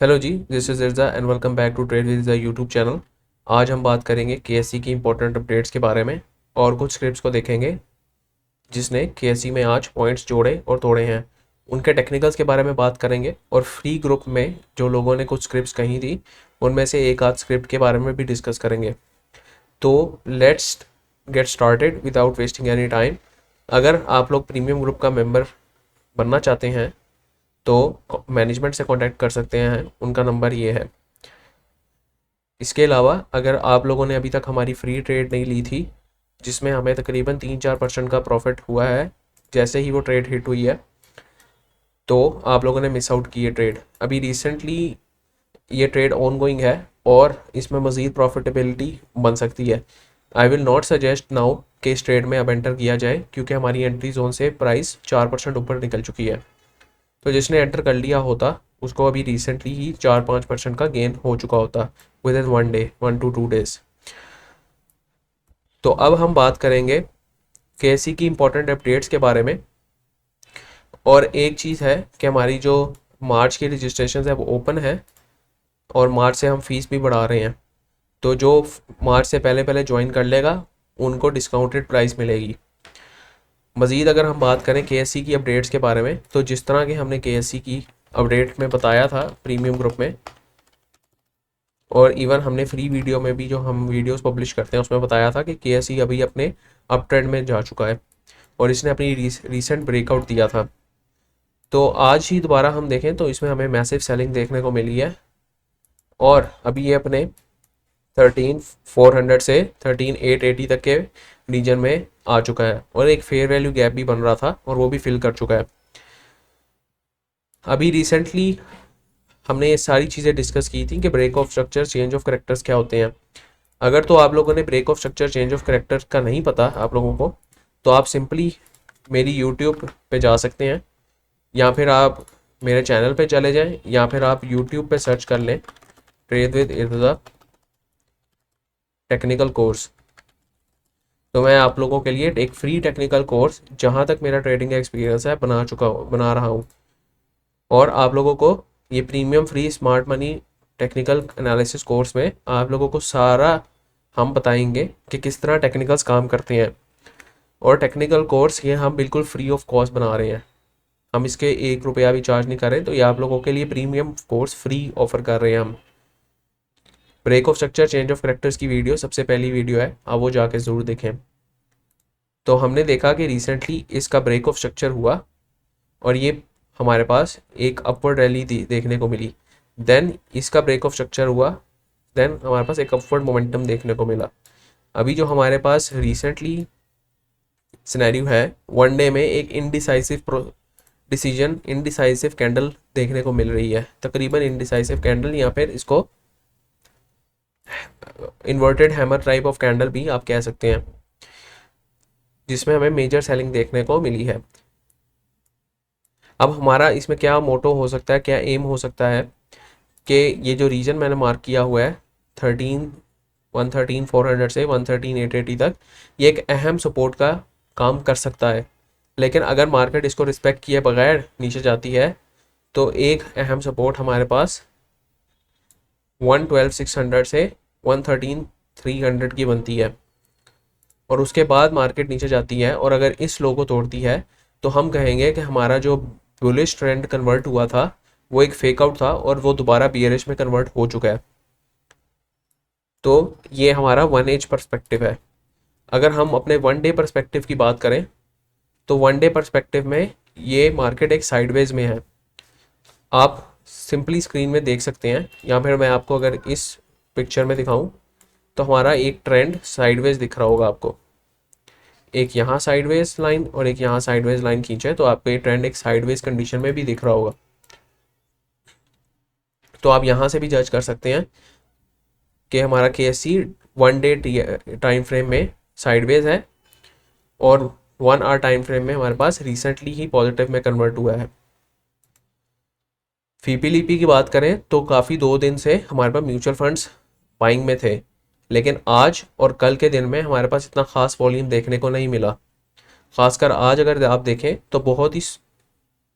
Hello ji, this is इर्जा and welcome back to trade with the YouTube channel. आज हम बात करेंगे केएससी की इंपॉर्टेंट अपडेट्स के बारे में और कुछ स्क्रिप्ट्स को देखेंगे जिसने केएससी में आज पॉइंट्स जोड़े और तोड़े हैं। उनके टेक्निकल्स के बारे में बात करेंगे और फ्री ग्रुप में जो लोगों ने कुछ स्क्रिप्ट्स कही थी उनमें से एक आध स्क्रिप्ट के बारे में भी डिस्कस करेंगे। तो let's get started without wasting any time. अगर आप लोग प्रीमियम ग्रुप का मेंबर बनना चाहते हैं तो मैनेजमेंट से कांटेक्ट कर सकते हैं, उनका नंबर ये है। इसके अलावा अगर आप लोगों ने अभी तक हमारी फ्री ट्रेड नहीं ली थी जिसमें हमें तकरीबन 3-4% का प्रॉफिट हुआ है जैसे ही वो ट्रेड हिट हुई है, तो आप लोगों ने मिस आउट की ये ट्रेड। अभी रिसेंटली ये ट्रेड ऑन गोइंग है और इसमें मज़ीद प्रॉफिटेबिलिटी बन सकती है। I will not suggest now कि इस ट्रेड में अब एंटर किया जाए क्योंकि हमारी एंट्री जोन से प्राइस 4% ऊपर निकल चुकी है। तो जिसने एंटर कर लिया होता उसको अभी रिसेंटली ही 4-5% का गेन हो चुका होता with in 1 day, 1 to 2 days। तो अब हम बात करेंगे केएससी की इंपॉर्टेंट अपडेट्स के बारे में। और एक चीज़ है कि हमारी जो मार्च की रजिस्ट्रेशन है वो ओपन है और मार्च से हम फीस भी बढ़ा रहे हैं। तो जो मार्च से पहले पहले ज्वाइन कर लेगा उनको डिस्काउंटेड प्राइस मिलेगी। मज़ीद अगर हम बात करें केएससी की अपडेट्स के बारे में, तो जिस तरह की हमने केएससी की अपडेट में बताया था प्रीमियम ग्रुप में, और इवन हमने फ्री वीडियो में भी जो हम वीडियोस पब्लिश करते हैं उसमें बताया था कि केएससी अभी अपने अप ट्रेंड में जा चुका है और इसने अपनी रीसेंट ब्रेकआउट दिया था। तो आज ही दोबारा हम देखें तो इसमें हमें मैसिव सेलिंग देखने को मिली है और अभी ये अपने 13,400 से 13,880 तक के रीजन में आ चुका है और एक फेयर वैल्यू गैप भी बन रहा था और वो भी फिल कर चुका है। अभी रिसेंटली हमने ये सारी चीज़ें डिस्कस की थी कि break of structure, change of characters क्या होते हैं। अगर तो आप लोगों ने break of structure, change of characters का नहीं पता आप लोगों को, तो आप सिंपली मेरी यूट्यूब पे जा सकते हैं या फिर आप मेरे चैनल पे चले जाएं या फिर आप यूट्यूब पे सर्च कर लें ट्रेड विद इर्जा टेक्निकल कोर्स। तो मैं आप लोगों के लिए एक फ्री टेक्निकल कोर्स जहाँ तक मेरा ट्रेडिंग का एक्सपीरियंस है बना रहा हूँ और आप लोगों को ये premium free smart money technical analysis course में आप लोगों को सारा हम बताएंगे कि किस तरह टेक्निकल्स काम करते हैं। और टेक्निकल कोर्स ये हम बिल्कुल फ्री ऑफ कॉस्ट बना रहे हैं, हम इसके 1 रुपया भी चार्ज नहीं कर रहे। तो ये आप लोगों के लिए प्रीमियम कोर्स फ्री ऑफर कर रहे हैं हम। Break of structure, change of characters की वीडियो सबसे पहली वीडियो है, आप वो जाके ज़रूर देखें। तो हमने देखा कि रिसेंटली इसका ब्रेक ऑफ स्ट्रक्चर हुआ और ये हमारे पास एक अपवर्ड रैली देखने को मिली। देन इसका ब्रेक ऑफ स्ट्रक्चर हुआ, देन हमारे पास एक अपवर्ड मोमेंटम देखने को मिला। अभी जो हमारे पास रिसेंटली सिनेरियो है, 1 डे में एक इनडिसाइसिव कैंडल देखने को मिल रही है, तकरीबन इनडिसाइसिव कैंडल या फिर इसको inverted hammer type of candle भी आप कह सकते हैं, जिसमें हमें मेजर सेलिंग देखने को मिली है। अब हमारा इसमें क्या मोटो हो सकता है, क्या एम हो सकता है कि ये जो रीजन मैंने मार्क किया हुआ है 113,400 से 113,880 तक, ये एक अहम सपोर्ट का काम कर सकता है। लेकिन अगर मार्केट इसको रिस्पेक्ट किए बगैर नीचे जाती है तो एक अहम सपोर्ट हमारे पास 112,600 से 113,300 की बनती है। और उसके बाद मार्केट नीचे जाती है और अगर इस लो को तोड़ती है तो हम कहेंगे कि हमारा जो बुलिश ट्रेंड कन्वर्ट हुआ था वो एक फेक आउट था और वो दोबारा बियरिश में कन्वर्ट हो चुका है। तो ये हमारा 1 एज पर्सपेक्टिव है। अगर हम अपने 1 डे पर्सपेक्टिव की बात करें तो 1 डे पर्सपेक्टिव में ये मार्केट एक साइडवेज में है, आप सिंपली स्क्रीन में देख सकते हैं। या फिर मैं आपको अगर इस पिक्चर में दिखाऊं तो हमारा एक ट्रेंड साइडवेज दिख रहा होगा आपको, एक यहाँ साइडवेज लाइन और एक यहाँ साइडवेज लाइन खींचे तो आपको ये ट्रेंड एक साइडवेज कंडीशन में भी दिख रहा होगा। तो आप यहाँ से भी जज कर सकते हैं कि हमारा केएससी 1 डे टाइम फ्रेम में साइडवेज है और 1 आवर टाइम फ्रेम में हमारे पास रिसेंटली ही पॉजिटिव में कन्वर्ट हुआ है। फीपीलीपी की बात करें तो काफ़ी 2 दिन से हमारे पास म्यूचुअल फंड्स बाइंग में थे, लेकिन आज और कल के दिन में हमारे पास इतना ख़ास वॉल्यूम देखने को नहीं मिला। ख़ासकर आज अगर आप देखें तो बहुत ही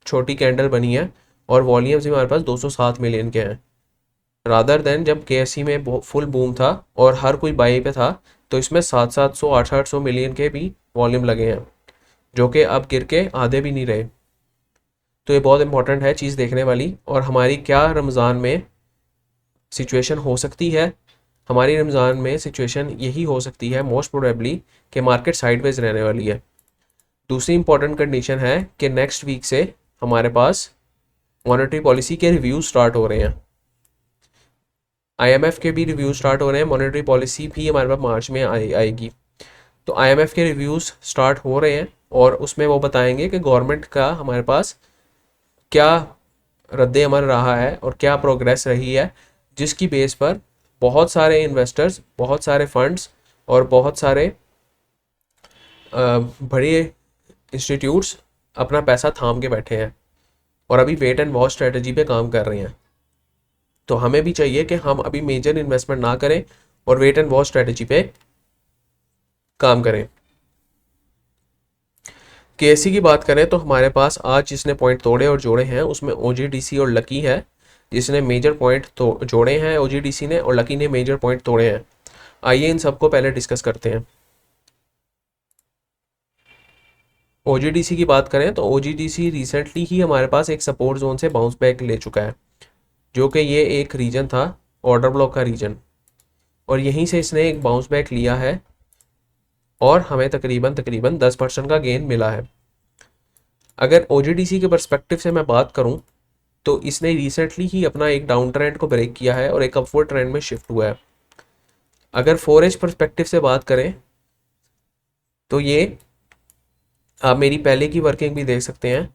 छोटी कैंडल बनी है और वॉल्यूम्स भी हमारे पास 207 मिलियन के हैं। रादर देन जब केएससी में फुल बूम था और हर कोई बाई पे था, तो इसमें 700 800 मिलियन के भी वॉल्यूम लगे हैं, जो कि अब गिर के आधे भी नहीं रहे। तो ये बहुत इंपॉर्टेंट है चीज़ देखने वाली। और हमारी क्या रमज़ान में सिचुएशन हो सकती है, हमारी रमज़ान में सिचुएशन यही हो सकती है मोस्ट प्रोबेबली कि मार्केट साइडवेज रहने वाली है। दूसरी इंपॉर्टेंट कंडीशन है कि नेक्स्ट वीक से हमारे पास मॉनेटरी पॉलिसी के रिव्यू स्टार्ट हो रहे हैं, आईएमएफ के भी रिव्यू स्टार्ट हो रहे हैं, मॉनेटरी पॉलिसी भी हमारे पास मार्च में आएगी। तो आईएमएफ के रिव्यूज़ स्टार्ट हो रहे हैं और उसमें वो बताएंगे कि गवर्नमेंट का हमारे पास क्या रद्द अमल रहा है और क्या प्रोग्रेस रही है, जिसकी बेस पर बहुत सारे इन्वेस्टर्स, बहुत सारे फंड्स और बहुत सारे बड़े इंस्टीट्यूट्स अपना पैसा थाम के बैठे हैं और अभी वेट एंड वॉच स्ट्रेटजी पे काम कर रहे हैं। तो हमें भी चाहिए कि हम अभी मेजर इन्वेस्टमेंट ना करें और वेट एंड वॉच स्ट्रेटजी पे काम करें। केएससी की बात करें तो हमारे पास आज जिसने पॉइंट तोड़े और जोड़े हैं उसमें ओजीडीसी और लकी है, जिसने मेजर पॉइंट तो जोड़े हैं ओजीडीसी ने, और लकी ने मेजर पॉइंट तोड़े हैं। आइए इन सबको पहले डिस्कस करते हैं। ओजीडीसी की बात करें तो ओजीडीसी रिसेंटली ही हमारे पास एक सपोर्ट जोन से बाउंस बैक ले चुका है, जो कि ये एक रीजन था ऑर्डर ब्लॉक का रीजन, और यहीं से इसने एक बाउंस बैक लिया है और हमें तकरीबन 10% का गेन मिला है। अगर ओजीडीसी के पर्सपेक्टिव से मैं बात करूं तो इसने रिसेंटली ही अपना एक डाउन ट्रेंड को ब्रेक किया है और एक अपवर्ड ट्रेंड में शिफ्ट हुआ है। अगर 4H पर्सपेक्टिव से बात करें तो ये आप मेरी पहले की वर्किंग भी देख सकते हैं।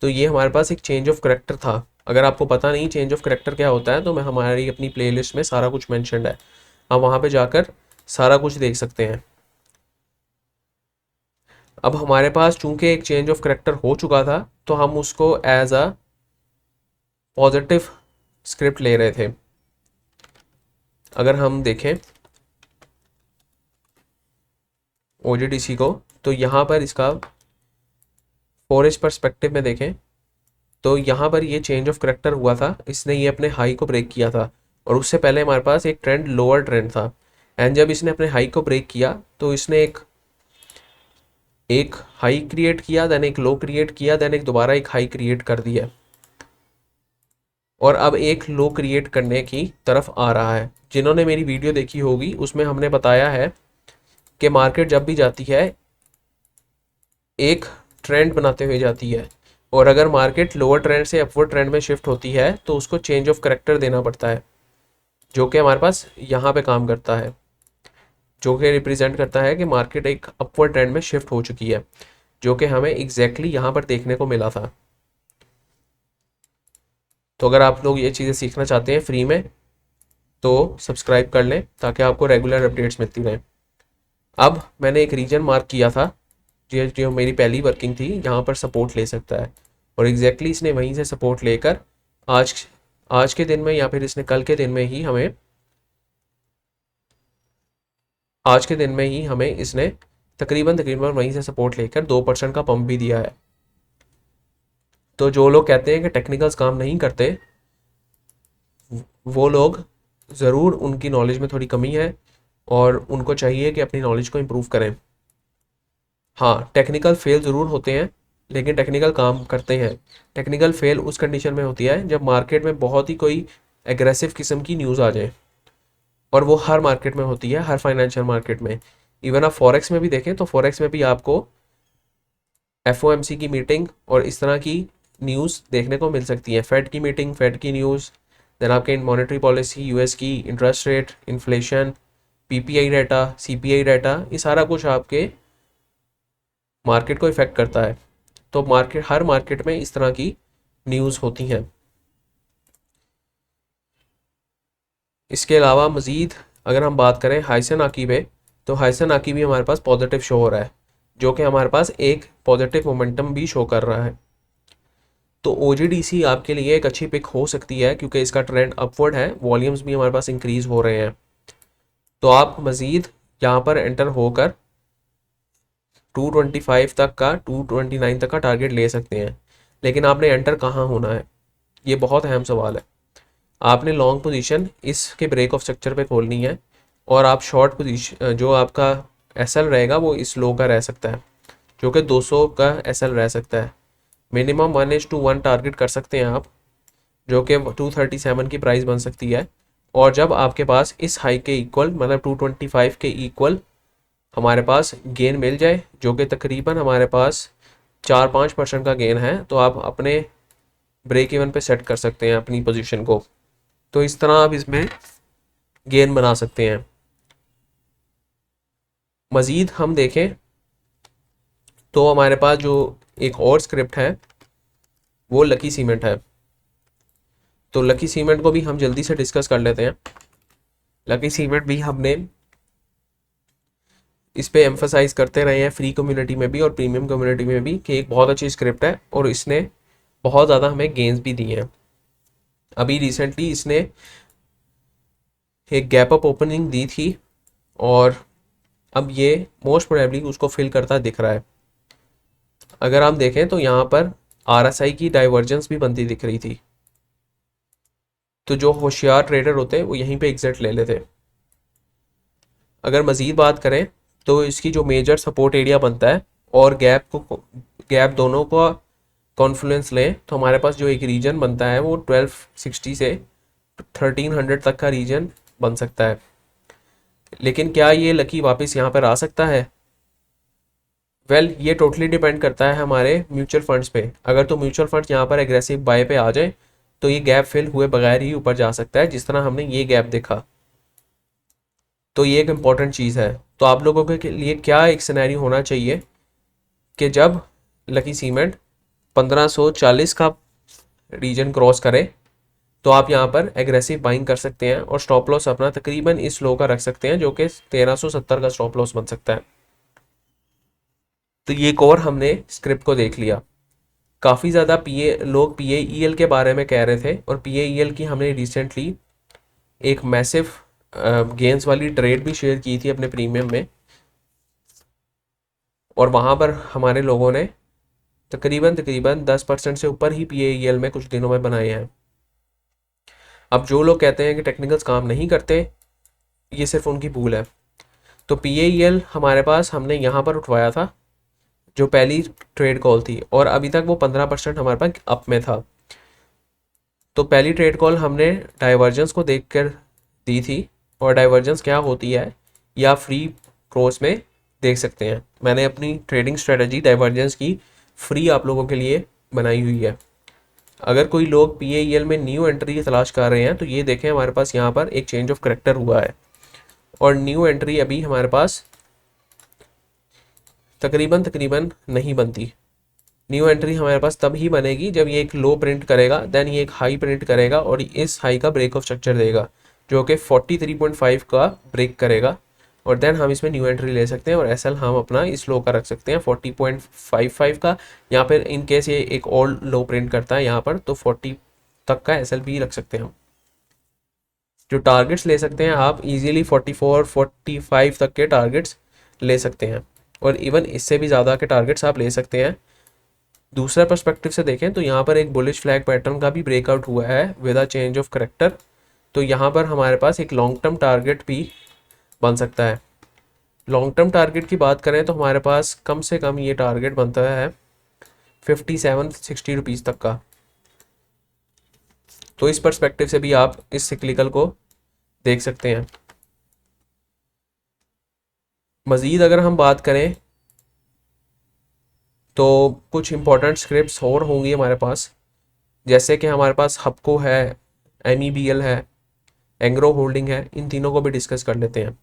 तो ये हमारे पास एक चेंज ऑफ करेक्टर था। अगर आपको पता नहीं चेंज ऑफ करेक्टर क्या होता है तो मैं हमारी अपनी प्लेलिस्ट में सारा कुछ मेंशन्ड है, आप वहाँ पे जाकर सारा कुछ देख सकते हैं। अब हमारे पास चूंकि एक चेंज ऑफ करेक्टर हो चुका था तो हम उसको एज अ पॉजिटिव स्क्रिप्ट ले रहे थे। अगर हम देखें ओजीडीसी को तो यहाँ पर इसका 4H पर्सपेक्टिव में देखें तो यहाँ पर ये चेंज ऑफ करेक्टर हुआ था, इसने ये अपने हाई को ब्रेक किया था और उससे पहले हमारे पास एक ट्रेंड लोअर ट्रेंड था। एंड जब इसने अपने हाई को ब्रेक किया तो इसने एक हाई क्रिएट किया, देन एक लो क्रिएट किया, देन एक दोबारा एक हाई क्रिएट कर दिया और अब एक लो क्रिएट करने की तरफ आ रहा है। जिन्होंने मेरी वीडियो देखी होगी उसमें हमने बताया है कि मार्केट जब भी जाती है एक ट्रेंड बनाते हुए जाती है, और अगर मार्केट लोअर ट्रेंड से अपवर्ड ट्रेंड में शिफ्ट होती है तो उसको चेंज ऑफ करेक्टर देना पड़ता है, जो कि हमारे पास यहाँ पे काम करता है, जो कि रिप्रेजेंट करता है कि मार्केट एक अपवर्ड ट्रेंड में शिफ्ट हो चुकी है, जो कि हमें एग्जैक्टली यहाँ पर देखने को मिला था। तो अगर आप लोग ये चीज़ें सीखना चाहते हैं फ्री में तो सब्सक्राइब कर लें ताकि आपको रेगुलर अपडेट्स मिलती रहें। अब मैंने एक रीजन मार्क किया था जो मेरी पहली वर्किंग थी, यहाँ पर सपोर्ट ले सकता है, और एग्जैक्टली इसने वहीं से सपोर्ट लेकर आज के दिन में या फिर इसने कल के दिन में ही हमें आज के दिन में ही हमें इसने तकरीबन वहीं से सपोर्ट लेकर 2% का पंप भी दिया है। तो जो लोग कहते हैं कि टेक्निकल्स काम नहीं करते, वो लोग ज़रूर, उनकी नॉलेज में थोड़ी कमी है और उनको चाहिए कि अपनी नॉलेज को इम्प्रूव करें। हाँ, टेक्निकल फेल ज़रूर होते हैं लेकिन टेक्निकल काम करते हैं। टेक्निकल फेल उस कंडीशन में होती है जब मार्केट में बहुत ही कोई एग्रेसिव किस्म की न्यूज़ आ जाए, और वो हर मार्केट में होती है, हर फाइनेंशियल मार्केट में। इवन आप फॉरेक्स में भी देखें तो फॉरेक्स में भी आपको FOMC की मीटिंग और इस तरह की न्यूज़ देखने को मिल सकती है। फेड की मीटिंग, फेड की न्यूज़, देन आपके मॉनेटरी पॉलिसी, यूएस की interest rate, inflation, PPI data, CPI data, ये सारा कुछ आपके मार्केट को इफ़ेक्ट करता है। तो हर मार्केट में इस तरह की न्यूज़ होती हैं। इसके अलावा मज़ीद अगर हम बात करें हाइसन आकी पे, तो हाइसन आकी भी हमारे पास पॉजिटिव शो हो रहा है, जो कि हमारे पास एक पॉजिटिव मोमेंटम भी शो कर रहा है। तो OGDC आपके लिए एक अच्छी पिक हो सकती है क्योंकि इसका ट्रेंड अपवर्ड है, वॉल्यूम्स भी हमारे पास इंक्रीज हो रहे हैं। तो आप मज़ीद यहाँ पर एंटर होकर 225 तक का, 229 तक का टारगेट ले सकते हैं, लेकिन आपने एंटर कहाँ होना है, ये बहुत अहम सवाल है। आपने लॉन्ग पोजीशन इसके ब्रेक ऑफ स्ट्रक्चर पे खोलनी है और आप शॉर्ट पोजीशन जो आपका एसएल रहेगा वो इस लो का रह सकता है, जो कि 200 का एसएल रह सकता है। मिनिमम 1:1 टारगेट कर सकते हैं आप, जो कि 237 की प्राइस बन सकती है। और जब आपके पास इस हाई के इक्वल मतलब 225 के इक्वल हमारे पास गेन मिल जाए, जो कि तकरीबन हमारे पास 4-5% का गेन है, तो आप अपने ब्रेक इवन पे सेट कर सकते हैं अपनी पोजीशन को। तो इस तरह आप इसमें गेन बना सकते हैं। मज़ीद हम देखें तो हमारे पास जो एक और स्क्रिप्ट है वो लकी सीमेंट है। तो लकी सीमेंट को भी हम जल्दी से डिस्कस कर लेते हैं। लकी सीमेंट भी हमने इस पे एम्फसाइज करते रहे हैं फ्री कम्युनिटी में भी और प्रीमियम कम्युनिटी में भी कि एक बहुत अच्छी स्क्रिप्ट है और इसने बहुत ज़्यादा हमें गेंस भी दिए हैं। अभी रिसेंटली इसने एक गैप अप ओपनिंग दी थी और अब ये मोस्ट प्रोबेबली उसको फिल करता दिख रहा है। अगर हम देखें तो यहाँ पर आरएसआई की डाइवर्जेंस भी बनती दिख रही थी, तो जो होशियार ट्रेडर होते हैं वो यहीं पे एग्जिट ले लेते। अगर मज़ीद बात करें तो इसकी जो मेजर सपोर्ट एरिया बनता है और गैप दोनों का कॉन्फ्लुएंस लें तो हमारे पास जो एक रीजन बनता है वो 1260 से 1300 तक का रीजन बन सकता है। लेकिन क्या ये लकी वापस यहाँ पर आ सकता है? ये टोटली डिपेंड करता है हमारे म्यूचुअल फंड्स पे। अगर तो म्यूचुअल फंड्स यहाँ पर एग्रेसिव बाय पे आ जाए तो ये गैप फिल हुए बगैर ही ऊपर जा सकता है, जिस तरह हमने ये गैप देखा। तो ये एक इम्पॉर्टेंट चीज़ है। तो आप लोगों के लिए क्या एक सिनेरियो होना चाहिए कि जब लकी सीमेंट 1540 का रीजन क्रॉस करे तो आप यहाँ पर एग्रेसिव बाइंग कर सकते हैं और स्टॉप लॉस अपना तकरीबन इस लो का रख सकते हैं, जो कि 1370 का स्टॉप लॉस बन सकता है। तो ये एक और हमने स्क्रिप्ट को देख लिया। काफ़ी ज़्यादा लोग PAEL के बारे में कह रहे थे और PAEL की हमने रिसेंटली एक मैसिव गेंस वाली ट्रेड भी शेयर की थी अपने प्रीमियम में, और वहाँ पर हमारे लोगों ने तकरीबन 10% से ऊपर ही PAEL में कुछ दिनों में बनाए हैं। अब जो लोग कहते हैं कि टेक्निकल्स काम नहीं करते, ये सिर्फ उनकी भूल है। तो PAEL हमारे पास हमने यहाँ पर उठवाया था जो पहली ट्रेड कॉल थी, और अभी तक वो 15% हमारे पास अप में था। तो पहली ट्रेड कॉल हमने डाइवर्जेंस को देखकर दी थी, और डाइवर्जेंस क्या होती है या फ्री क्रॉस में देख सकते हैं। मैंने अपनी ट्रेडिंग स्ट्रेटजी डाइवर्जेंस की फ्री आप लोगों के लिए बनाई हुई है। अगर कोई लोग PAEL में न्यू एंट्री की तलाश कर रहे हैं तो ये देखें हमारे पास यहाँ पर एक चेंज ऑफ करेक्टर हुआ है और न्यू एंट्री अभी हमारे पास तकरीबन नहीं बनती। न्यू एंट्री हमारे पास तब ही बनेगी जब ये एक लो प्रिंट करेगा, देन ये एक हाई प्रिंट करेगा और इस हाई का ब्रेक ऑफ स्ट्रक्चर देगा, जो कि 43.5 का ब्रेक करेगा, और देन हम इसमें न्यू एंट्री ले सकते हैं और एसएल हम अपना इस लो का रख सकते हैं 40.55 का। यहाँ पर इन केस ये एक और लो प्रिंट करता है यहाँ पर तो 40 तक का एसएल भी रख सकते हैं हम। जो टारगेट्स ले सकते हैं आप इजीली 44-45 तक के टारगेट्स ले सकते हैं, और इवन इससे भी ज़्यादा के टारगेट्स आप ले सकते हैं। दूसरा पर्सपेक्टिव से देखें तो यहाँ पर एक बुलिश फ्लैग पैटर्न का भी ब्रेकआउट हुआ है with a change of character, तो यहाँ पर हमारे पास एक लॉन्ग टर्म टारगेट भी बन सकता है। लॉन्ग टर्म टारगेट की बात करें तो हमारे पास कम से कम ये टारगेट बनता है 57-60 रुपीज़ तक का। तो इस पर्सपेक्टिव से भी आप इस सिक्लिकल को देख सकते हैं। मज़ीद अगर हम बात करें तो कुछ इंपॉर्टेंट स्क्रिप्ट्स और होंगी हमारे पास, जैसे कि हमारे पास हपको है, MEBL है, एंग्रो होल्डिंग है। इन तीनों को भी डिस्कस कर लेते हैं।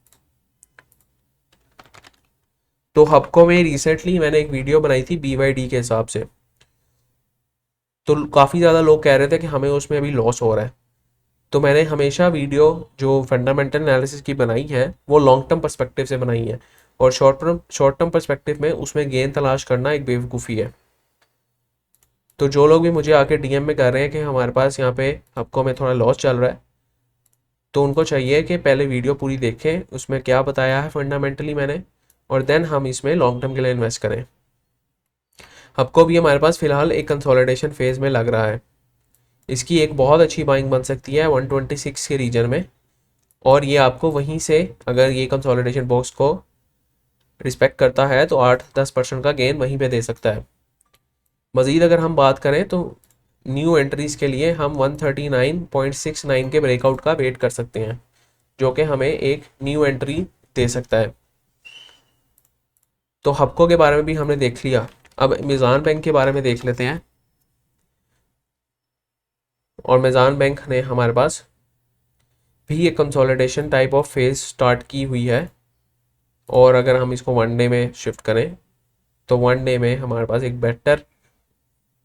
तो हपको में रिसेंटली मैंने एक वीडियो बनाई थी BYD के हिसाब से, तो काफ़ी ज़्यादा लोग कह रहे थे कि हमें उसमें अभी लॉस हो रहा है। तो मैंने हमेशा वीडियो जो फंडामेंटल एनालिसिस की बनाई है वो लॉन्ग टर्म पर्सपेक्टिव से बनाई है, और शॉर्ट टर्म पर्सपेक्टिव में उसमें गेन तलाश करना एक बेवकूफ़ी है। तो जो लोग भी मुझे आके DM में कर रहे हैं कि हमारे पास यहाँ पे हपको में थोड़ा लॉस चल रहा है, तो उनको चाहिए कि पहले वीडियो पूरी देखें, उसमें क्या बताया है फंडामेंटली मैंने, और देन हम इसमें लॉन्ग टर्म के लिए इन्वेस्ट करें। हपको भी हमारे पास फ़िलहाल एक कंसोलिडेशन फेज़ में लग रहा है। इसकी एक बहुत अच्छी बाइंग बन सकती है 126 के रीजन में, और ये आपको वहीं से अगर ये कंसोलिडेशन बॉक्स को रिस्पेक्ट करता है तो 8-10% का गेन वहीं पे दे सकता है। मज़ीद अगर हम बात करें तो न्यू एंट्रीज़ के लिए हम 139.69 के ब्रेकआउट का वेट कर सकते हैं, जो कि हमें एक न्यू एंट्री दे सकता है। तो हबको के बारे में भी हमने देख लिया, अब मीज़ान बैंक के बारे में देख लेते हैं। और मीज़ान बैंक ने हमारे पास भी एक consolidation type of phase start की हुई है, और अगर हम इसको वन डे में शिफ्ट करें तो वन डे में हमारे पास एक बेटर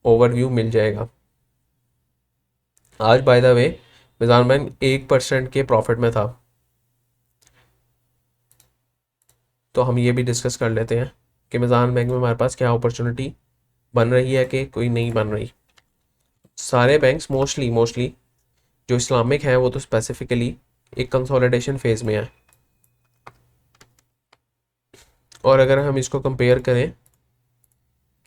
ओवरव्यू मिल जाएगा। आज by the way Meezaan bank 1% के प्रॉफिट में था, तो हम ये भी डिस्कस कर लेते हैं कि मीज़ान बैंक में हमारे पास क्या अपॉर्चुनिटी बन रही है कि कोई नहीं बन रही। सारे बैंक्स मोस्टली जो इस्लामिक हैं वो तो स्पेसिफिकली एक कंसोलिडेशन फेज़ में है। और अगर हम इसको कंपेयर करें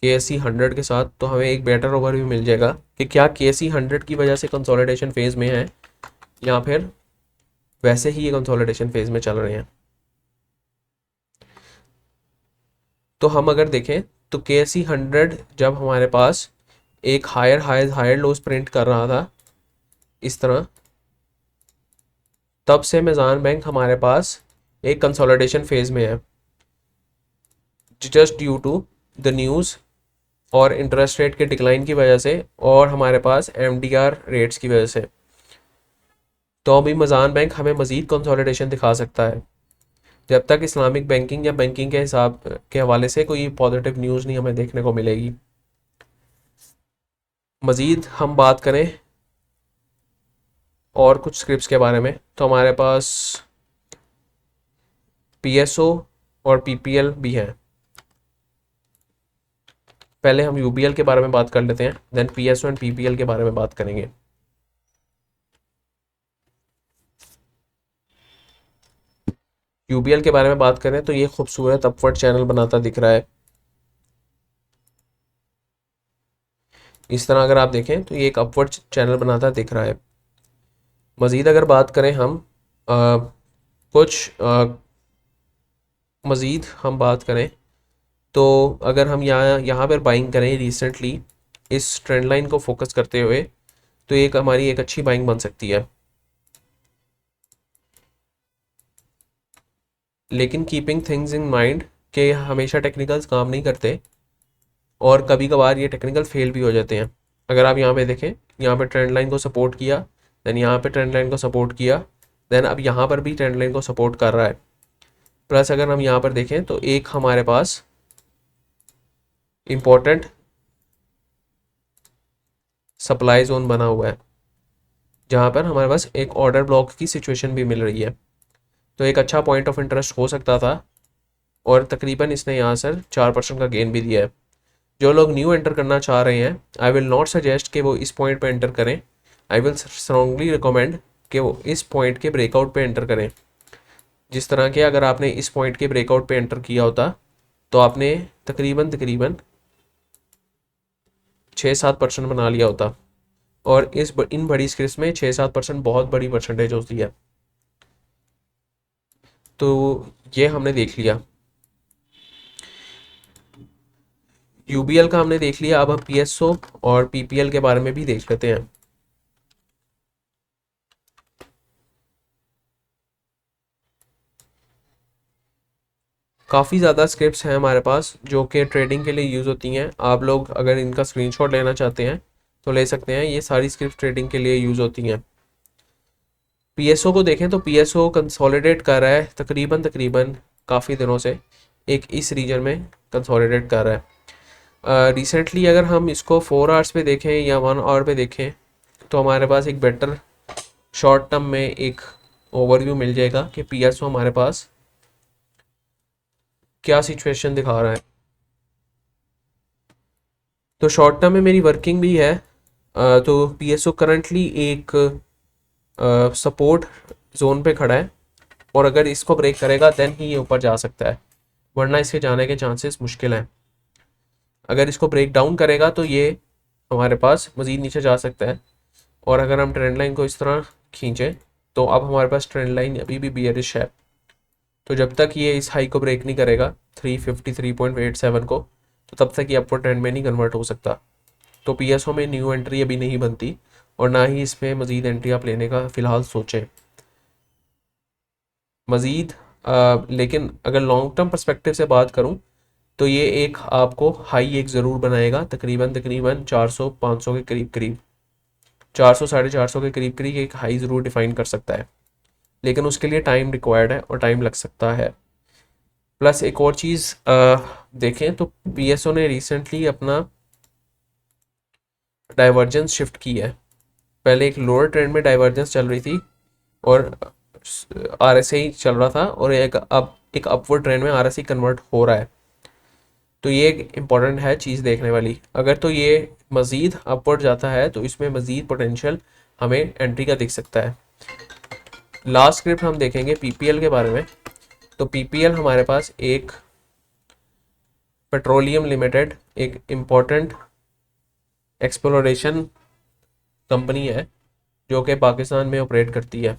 KSE 100 के साथ तो हमें एक बेटर ओवरव्यू मिल जाएगा कि क्या KSE 100 की वजह से कंसोलिडेशन फेज़ में है या फिर वैसे ही ये कंसोलिडेशन फेज़ में चल रहे हैं। तो हम अगर देखें तो KSE 100 जब हमारे पास एक हायर लोज प्रिंट कर रहा था इस तरह, तब से मीज़ान बैंक हमारे पास एक कंसोलिडेशन फेज़ में है, just due to the news और इंटरेस्ट रेट के डिक्लाइन की वजह से और हमारे पास MDR रेट्स की वजह से। तो अभी मीज़ान बैंक हमें मज़ीद कंसोलिडेशन दिखा सकता है जब तक इस्लामिक बैंकिंग या बैंकिंग के हिसाब के हवाले से कोई पॉजिटिव न्यूज़ नहीं हमें देखने को मिलेगी। मज़ीद हम बात करें और कुछ स्क्रिप्ट्स के बारे में तो हमारे पास PSO और PPL भी हैं। पहले हम UBL के बारे में बात कर लेते हैं, देन PSO एंड PPL के बारे में बात करेंगे। UBL के बारे में बात करें तो ये खूबसूरत अपवर्ड चैनल बनाता दिख रहा है। इस तरह अगर आप देखें तो ये एक अपवर्ड चैनल बनाता दिख रहा है। मज़ीद अगर बात करें हम मज़ीद हम बात करें तो अगर हम यहाँ पर बाइंग करें रिसेंटली इस ट्रेंड लाइन को फोकस करते हुए तो एक हमारी एक अच्छी बाइंग बन सकती है, लेकिन कीपिंग थिंग्स इन माइंड कि हमेशा टेक्निकल्स काम नहीं करते और कभी कभार ये टेक्निकल फेल भी हो जाते हैं। अगर आप यहाँ पे देखें, यहाँ पे ट्रेंड लाइन को सपोर्ट किया, देन यहाँ पे ट्रेंड लाइन को सपोर्ट किया, देन अब यहाँ पर भी ट्रेंड लाइन को सपोर्ट कर रहा है। प्लस अगर हम यहाँ पर देखें तो एक हमारे पास इम्पोर्टेंट सप्लाई जोन बना हुआ है जहाँ पर हमारे पास एक ऑर्डर ब्लॉक की सिचुएशन भी मिल रही है। तो एक अच्छा पॉइंट ऑफ इंटरेस्ट हो सकता था और तकरीबन इसने यहाँ से 4% का गेन भी दिया है। जो लोग न्यू एंटर करना चाह रहे हैं, आई विल नॉट सजेस्ट कि वो इस पॉइंट पे एंटर करें। आई विल स्ट्रांगली रिकमेंड कि वो इस पॉइंट के ब्रेकआउट पे एंटर करें। जिस तरह के अगर आपने इस पॉइंट के ब्रेकआउट पे एंटर किया होता तो आपने तकरीबन 6-7% बना लिया होता, और इन बड़ी स्क्रिप्ट्स में 6-7% बहुत बड़ी परसेंटेज होती है। तो ये हमने देख लिया, UBL का हमने देख लिया। अब हम PSO और PPL के बारे में भी देख लेते हैं। काफ़ी ज़्यादा स्क्रिप्ट्स हैं हमारे पास जो कि ट्रेडिंग के लिए यूज़ होती हैं। आप लोग अगर इनका स्क्रीनशॉट लेना चाहते हैं तो ले सकते हैं। ये सारी स्क्रिप्ट ट्रेडिंग के लिए यूज़ होती हैं। PSO को देखें तो PSO कंसोलिडेट कर रहा है तकरीबन काफ़ी दिनों से एक इस रीजन में कंसोलिडेट कर रहा है। रिसेंटली अगर हम इसको 4 आवर्स पे देखें या 1 आवर पे देखें तो हमारे पास एक बेटर शॉर्ट टर्म में एक ओवरव्यू मिल जाएगा कि PSO हमारे पास क्या सिचुएशन दिखा रहा है। तो शॉर्ट टर्म में मेरी वर्किंग भी है। तो PSO करंटली एक सपोर्ट जोन पे खड़ा है, और अगर इसको ब्रेक करेगा देन ही ये ऊपर जा सकता है, वरना इसके जाने के चांसेस मुश्किल हैं। अगर इसको ब्रेक डाउन करेगा तो ये हमारे पास मज़ीद नीचे जा सकता है। और अगर हम ट्रेंड लाइन को इस तरह खींचें तो अब हमारे पास ट्रेंड लाइन अभी भी बियरिश है। तो जब तक ये इस हाई को ब्रेक नहीं करेगा 353.87 को, तो तब तक ये अपवर्ड ट्रेंड में नहीं कन्वर्ट हो सकता। तो पीएसओ में न्यू एंट्री अभी नहीं बनती और ना ही इसमें मज़ीद एंट्री आप लेने का फ़िलहाल सोचें मज़ीद। लेकिन अगर लॉन्ग टर्म पर्सपेक्टिव से बात करूं तो ये एक आपको हाई एक ज़रूर बनाएगा, तकरीबन 400-500 के करीब करीब, 400 450 के करीब करीब एक हाई ज़रूर डिफाइन कर सकता है, लेकिन उसके लिए टाइम रिक्वायर्ड है और टाइम लग सकता है। प्लस एक और चीज़ देखें तो पीएसओ ने रिसेंटली अपना डाइवर्जेंस शिफ्ट की है। पहले एक लोअर ट्रेंड में डाइवर्जेंस चल रही थी और आरएसआई ही चल रहा था, और एक अपवर्ड ट्रेंड में आरएसआई कन्वर्ट हो रहा है। तो ये एक इम्पॉर्टेंट है चीज़ देखने वाली। अगर तो ये मज़ीद अपवर्ड जाता है तो इसमें मज़ीद पोटेंशियल हमें एंट्री का दिख सकता है। लास्ट स्क्रिप्ट हम देखेंगे पीपीएल के बारे में। तो पीपीएल हमारे पास एक पेट्रोलियम लिमिटेड, एक इम्पॉर्टेंट एक्सप्लोरेशन कंपनी है जो कि पाकिस्तान में ऑपरेट करती है,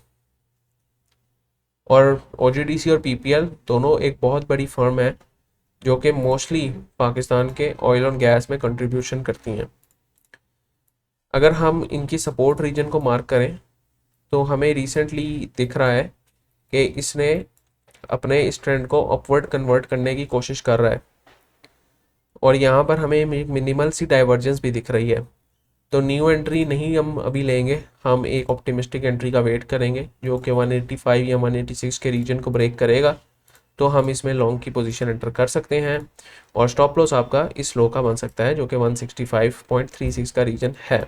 और ओजीडीसी और पीपीएल दोनों एक बहुत बड़ी फर्म है जो कि मोस्टली पाकिस्तान के ऑयल और गैस में कंट्रीब्यूशन करती हैं। अगर हम इनकी सपोर्ट रीजन को मार्क करें तो हमें रिसेंटली दिख रहा है कि इसने अपने इस ट्रेंड को अपवर्ड कन्वर्ट करने की कोशिश कर रहा है, और यहाँ पर हमें एक मिनिमल सी डाइवर्जेंस भी दिख रही है। तो न्यू एंट्री नहीं हम अभी लेंगे, हम एक ऑप्टिमिस्टिक एंट्री का वेट करेंगे जो कि 185 या 186 के रीजन को ब्रेक करेगा, तो हम इसमें लॉन्ग की पोजीशन एंटर कर सकते हैं। और स्टॉप लॉस आपका इस लो का बन सकता है जो कि 165.36 का रीजन है।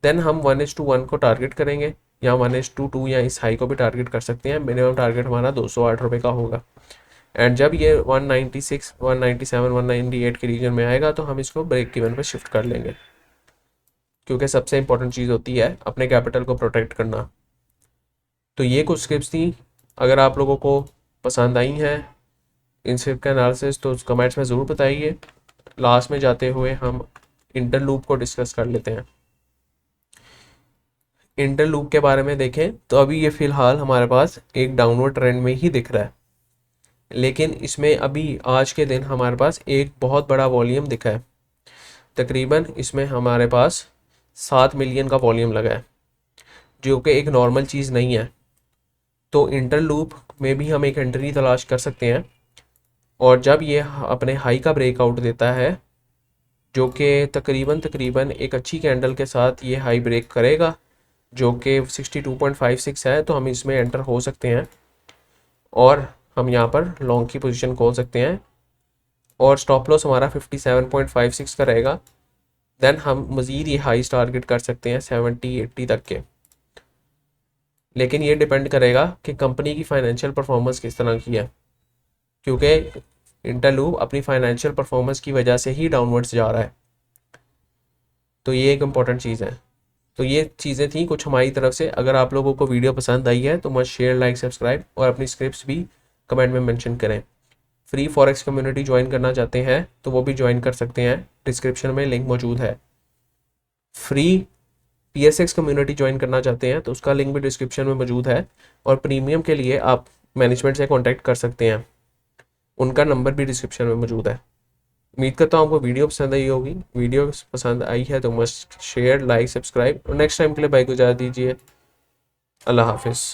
देन हम 1:1 को टारगेट करेंगे, या 1:2 या इस हाई को भी टारगेट कर सकते हैं। मिनिमम टारगेट हमारा 208 रुपये का होगा। एंड जब ये 196, 197, 198 के रीजन में आएगा तो हम इसको ब्रेक इवन पे शिफ्ट कर लेंगे, क्योंकि सबसे इंपॉर्टेंट चीज़ होती है अपने कैपिटल को प्रोटेक्ट करना। तो ये कुछ स्क्रिप्ट्स थी। अगर आप लोगों को पसंद आई हैं इन स्क्रिप्ट का एनालिसिस तो कमेंट्स में ज़रूर बताइए। लास्ट में जाते हुए हम इंटरलूप को डिस्कस कर लेते हैं। इंटरलूप के बारे में देखें तो अभी ये फ़िलहाल हमारे पास एक डाउनवर्ड ट्रेंड में ही दिख रहा है, लेकिन इसमें अभी आज के दिन हमारे पास एक बहुत बड़ा वॉल्यूम दिखा है। तकरीबन इसमें हमारे पास 7 मिलियन का वॉल्यूम लगा है, जो कि एक नॉर्मल चीज़ नहीं है। तो इंटरलूप में भी हम एक एंट्री तलाश कर सकते हैं, और जब ये अपने हाई का ब्रेकआउट देता है जो कि तकरीबन एक अच्छी कैंडल के साथ ये हाई ब्रेक करेगा जो कि 62.56 है, तो हम इसमें एंटर हो सकते हैं और हम यहाँ पर लॉन्ग की पोजीशन खोल सकते हैं, और स्टॉप लॉस हमारा 57.56 का रहेगा। देन हम मज़ीद ये हाई टारगेट कर सकते हैं 70-80 तक के, लेकिन ये डिपेंड करेगा कि कंपनी की फाइनेंशियल परफॉर्मेंस किस तरह की है, क्योंकि इंटरलूप अपनी फाइनेंशियल परफॉर्मेंस की वजह से ही डाउनवर्ड्स जा रहा है। तो ये एक इम्पॉर्टेंट चीज़ है। तो ये चीज़ें थी कुछ हमारी तरफ से। अगर आप लोगों को वीडियो पसंद आई है तो मस्ट शेयर, लाइक, सब्सक्राइब और अपनी स्क्रिप्ट्स भी कमेंट में मेंशन करें। फ्री फॉरेक्स कम्युनिटी ज्वाइन करना चाहते हैं तो वो भी ज्वाइन कर सकते हैं, डिस्क्रिप्शन में लिंक मौजूद है। फ्री पीएसएक्स कम्युनिटी ज्वाइन करना चाहते हैं तो उसका लिंक भी डिस्क्रिप्शन में मौजूद है, और प्रीमियम के लिए आप मैनेजमेंट से कॉन्टैक्ट कर सकते हैं, उनका नंबर भी डिस्क्रिप्शन में मौजूद है। उम्मीद करता हूँ आपको वीडियो पसंद आई होगी। वीडियो पसंद आई है तो मस्ट शेयर, लाइक, सब्सक्राइब, और नेक्स्ट टाइम के लिए बाय को इजाज़त दीजिए। अल्लाह हाफिज़।